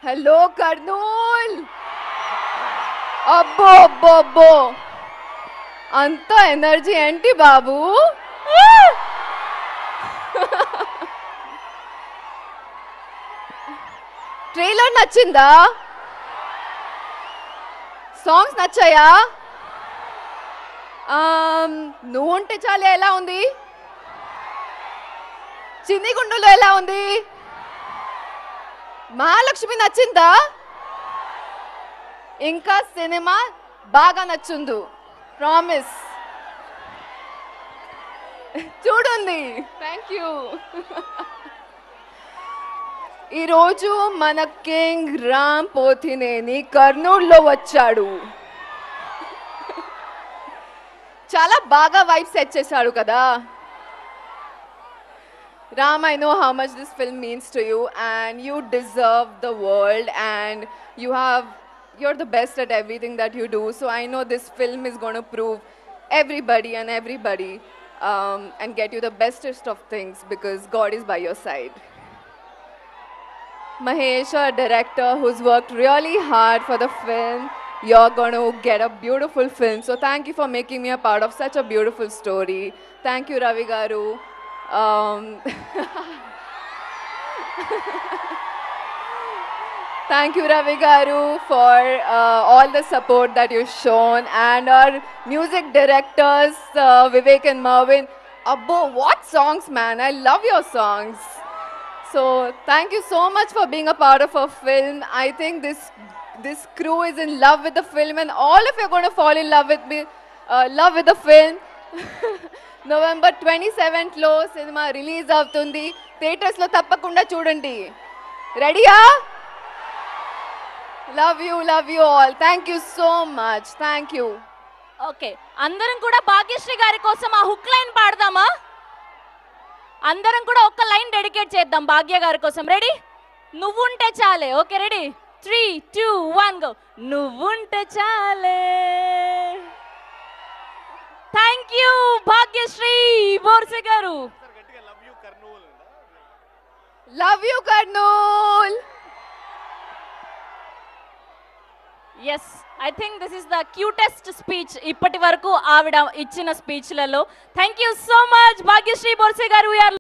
Hello Kurnool. అబ్బో అబ్బో అబ్బో, అంత ఎనర్జీ ఏంటి బాబు? ట్రైలర్ నచ్చిందా? సాంగ్స్ నచ్చాయా? నువ్వు ఉంటే చాలే ఎలా ఉంది? చిన్ని గుండులో ఎలా ఉంది? మహాలక్ష్మి నచ్చిందా? ఇంకా సినిమా బాగా నచ్చుందు, ప్రామిస్. చూడండి. Thank you. ఈరోజు మన కింగ్ రామ్ పోతినేని కర్నూలులో వచ్చాడు. చాలా బాగా వైబ్ సెట్ చేశాడు కదా. Ram, I know how much this film means to you, and you deserve the world, and you're the best at everything that you do. So I know this film is going to prove everybody and get you the bestest of things, because God is by your side. Mahesh, our director, who's worked really hard for the film, you're going to get a beautiful film. So thank you for making me a part of such a beautiful story. Thank you, Ravi Garu. Thank you, Ravi Garu, for all the support that you've shown, and our music directors, Vivek and Marvin. Abbo, what songs, man! I love your songs. So thank you so much for being a part of our film. I think this crew is in love with the film, and all of you are going to fall in love with the film. November 27th లో cinema release అవుతుంది. Theatres లో తప్పకుండా చూడండి. రెడీయా? Love you all. Thank you so much. Thank you. Okay, అందరం కూడా భాగ్యశ్రీ గారి కోసం ఆ హుక్ లైన్ పాడదామా? అందరం కూడా ఒక్క లైన్ డెడికేట్ చేద్దాం భాగ్య గారి కోసం. రెడీ? నువ్వుంటే చాలే. Okay, ready? 3, 2, 1 గో. నువ్వుంటే చాలే. Thank you Bhagyashri Borse garu. Love you Kurnool. Yes, I think this is the cutest speech ఇప్పటి వరకు ఆవిడ ఇచ్చిన స్పీచ్లలో. Thank you so much Bhagyashri Borse గారు.